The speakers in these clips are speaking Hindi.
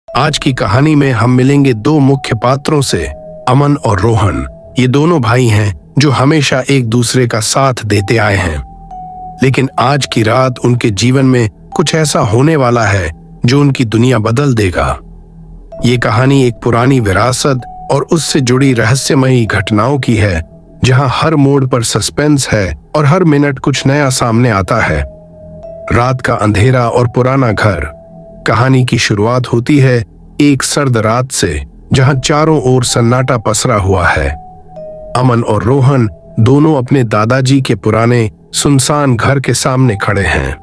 आज की कहानी में हम मिलेंगे दो मुख्य पात्रों से, अमन और रोहन। ये दोनों भाई हैं जो हमेशा एक दूसरे का साथ देते आए हैं, लेकिन आज की रात उनके जीवन में कुछ ऐसा होने वाला है जो उनकी दुनिया बदल देगा। ये कहानी एक पुरानी विरासत और उससे जुड़ी रहस्यमयी घटनाओं की है, जहां हर मोड़ पर सस्पेंस है और हर मिनट कुछ नया सामने आता है। रात का अंधेरा और पुराना घर। कहानी की शुरुआत होती है एक सर्द रात से, जहां चारों ओर सन्नाटा पसरा हुआ है। अमन और रोहन दोनों अपने दादाजी के पुराने सुनसान घर के सामने खड़े हैं।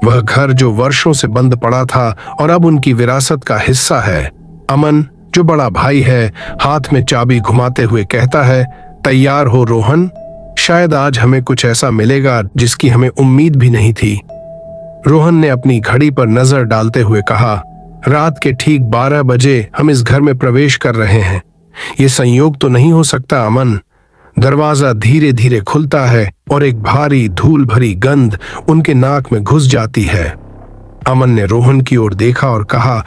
वह घर जो वर्षों से बंद पड़ा था और अब उनकी विरासत का हिस्सा है। अमन, जो बड़ा भाई है, हाथ में चाबी घुमाते हुए कहता है, तैयार हो रोहन, शायद आज हमें कुछ ऐसा मिलेगा जिसकी हमें उम्मीद भी नहीं थी। रोहन ने अपनी घड़ी पर नजर डालते हुए कहा, रात के ठीक 12 बजे हम इस घर में प्रवेश कर रहे हैं। ये संयोग तो नहीं हो सकता अमन। दरवाजा धीरे धीरे खुलता है और एक भारी धूल भरी गंध उनके नाक में घुस जाती है। अमन ने रोहन की ओर देखा और कहा,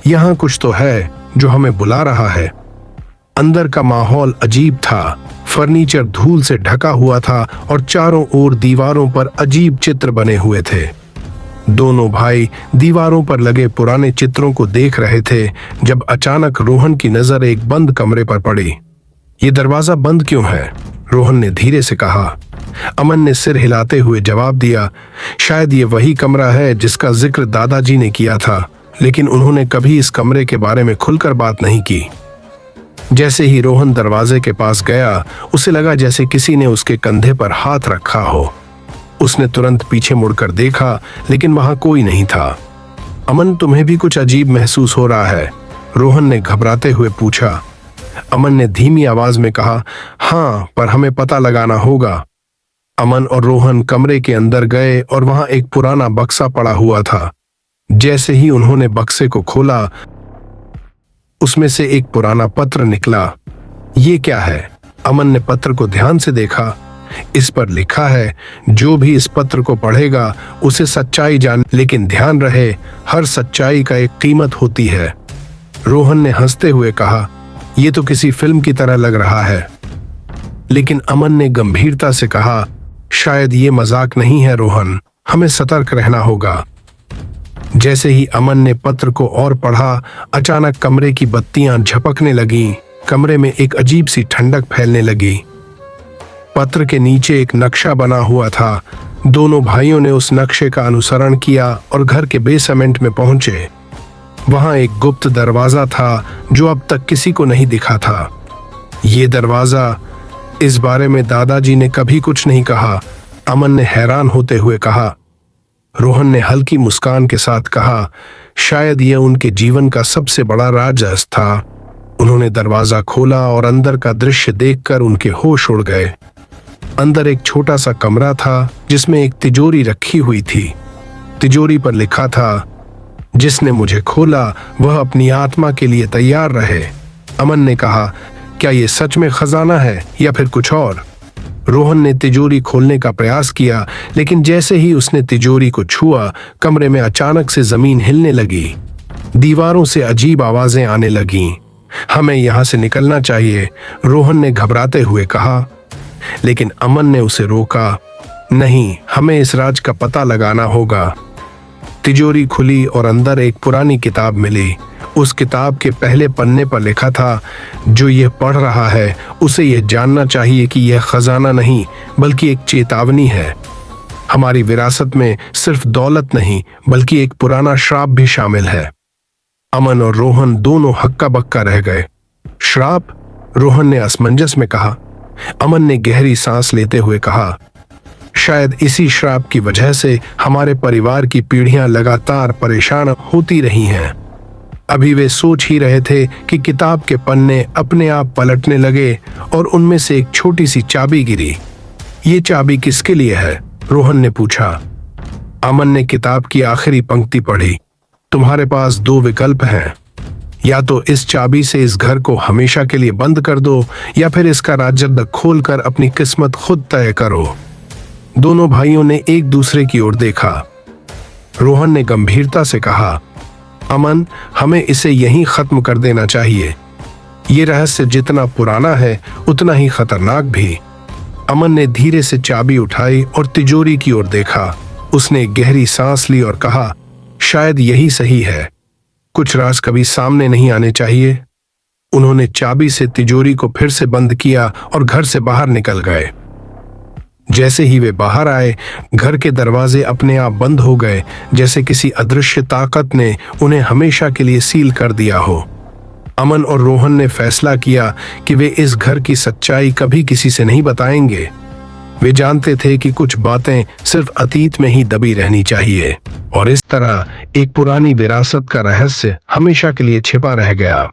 यहाँ कुछ तो है जो हमें बुला रहा है। अंदर का माहौल अजीब था। फर्नीचर धूल से ढका हुआ था और चारों ओर दीवारों पर अजीब चित्र बने हुए थे। दोनों भाई दीवारों पर लगे पुराने चित्रों को देख रहे थे जब अचानक रोहन की नजर एक बंद कमरे पर पड़ी। ये दरवाजा बंद क्यों है? रोहन ने धीरे से कहा। अमन ने सिर हिलाते हुए जवाब दिया, शायद ये वही कमरा है जिसका जिक्र दादाजी ने किया था, लेकिन उन्होंने कभी इस कमरे के बारे में खुलकर बात नहीं की। जैसे ही रोहन दरवाजे के पास गया, उसे लगा जैसे किसी ने उसके कंधे पर हाथ रखा हो। उसने तुरंत पीछे मुड़कर देखा, लेकिन वहां कोई नहीं था। अमन, तुम्हें भी कुछ अजीब महसूस हो रहा है? रोहन ने घबराते हुए पूछा। अमन ने धीमी आवाज में कहा, हाँ, पर हमें पता लगाना होगा। अमन और रोहन कमरे के अंदर गए और वहां एक पुराना बक्सा पड़ा हुआ था। जैसे ही उन्होंने बक्से को खोला, उसमें से एक पुराना पत्र निकला। ये क्या है? अमन ने पत्र को ध्यान से देखा। इस पर लिखा है, जो भी इस पत्र को पढ़ेगा उसे सच्चाई जान, लेकिन ध्यान रहे, हर सच्चाई का एक कीमत होती है। रोहन ने हंसते हुए कहा, यह तो किसी फिल्म की तरह लग रहा है। लेकिन अमन ने गंभीरता से कहा, शायद ये मजाक नहीं है रोहन, हमें सतर्क रहना होगा। जैसे ही अमन ने पत्र को और पढ़ा, अचानक कमरे की बत्तियां झपकने लगीं। कमरे में एक अजीब सी ठंडक फैलने लगी। पत्र के नीचे एक नक्शा बना हुआ था। दोनों भाइयों ने उस नक्शे का अनुसरण किया और घर के बेसमेंट में पहुंचे। वहां एक गुप्त दरवाजा था जो अब तक किसी को नहीं दिखा था। ये दरवाजा, इस बारे में दादाजी ने कभी कुछ नहीं कहा, अमन ने हैरान होते हुए कहा। रोहन ने हल्की मुस्कान के साथ कहा, शायद यह उनके जीवन का सबसे बड़ा राज था। उन्होंने दरवाजा खोला और अंदर का दृश्य देखकर उनके होश उड़ गए। अंदर एक छोटा सा कमरा था जिसमें एक तिजोरी रखी हुई थी। तिजोरी पर लिखा था, जिसने मुझे खोला वह अपनी आत्मा के लिए तैयार रहे। अमन ने कहा, क्या यह सच में खजाना है या फिर कुछ और? रोहन ने तिजोरी खोलने का प्रयास किया, लेकिन जैसे ही उसने तिजोरी को छुआ, कमरे में अचानक से जमीन हिलने लगी। दीवारों से अजीब आवाजें आने लगीं। हमें यहां से निकलना चाहिए, रोहन ने घबराते हुए कहा। लेकिन अमन ने उसे रोका, नहीं, हमें इस राज का पता लगाना होगा। तिजोरी खुली और अंदर एक पुरानी किताब मिली। उस किताब के पहले पन्ने पर लिखा था, जो यह पढ़ रहा है उसे यह जानना चाहिए कि यह खजाना नहीं बल्कि एक चेतावनी है। हमारी विरासत में सिर्फ दौलत नहीं बल्कि एक पुराना श्राप भी शामिल है। अमन और रोहन दोनों हक्का बक्का रह गए। श्राप? रोहन ने असमंजस में कहा। अमन ने गहरी सांस लेते हुए कहा, शायद इसी श्राप की वजह से हमारे परिवार की पीढ़ियां लगातार परेशान होती रही हैं। अभी वे सोच ही रहे थे कि किताब के पन्ने अपने आप पलटने लगे और उनमें से एक छोटी सी चाबी गिरी। ये चाबी किसके लिए है? रोहन ने पूछा। अमन ने किताब की आखिरी पंक्ति पढ़ी, तुम्हारे पास दो विकल्प हैं, या तो इस चाबी से इस घर को हमेशा के लिए बंद कर दो या फिर इसका राजद्वार खोलकर अपनी किस्मत खुद तय करो। दोनों भाइयों ने एक दूसरे की ओर देखा। रोहन ने गंभीरता से कहा, अमन, हमें इसे यहीं खत्म कर देना चाहिए। ये रहस्य जितना पुराना है उतना ही खतरनाक भी। अमन ने धीरे से चाबी उठाई और तिजोरी की ओर देखा। उसने गहरी सांस ली और कहा, शायद यही सही है। कुछ राज कभी सामने नहीं आने चाहिए। उन्होंने चाबी से तिजोरी को फिर से बंद किया और घर से बाहर निकल गए। जैसे ही वे बाहर आए, घर के दरवाजे अपने आप बंद हो गए, जैसे किसी अदृश्य ताकत ने उन्हें हमेशा के लिए सील कर दिया हो। अमन और रोहन ने फैसला किया कि वे इस घर की सच्चाई कभी किसी से नहीं बताएंगे। वे जानते थे कि कुछ बातें सिर्फ अतीत में ही दबी रहनी चाहिए, और इस तरह एक पुरानी विरासत का रहस्य हमेशा के लिए छिपा रह गया।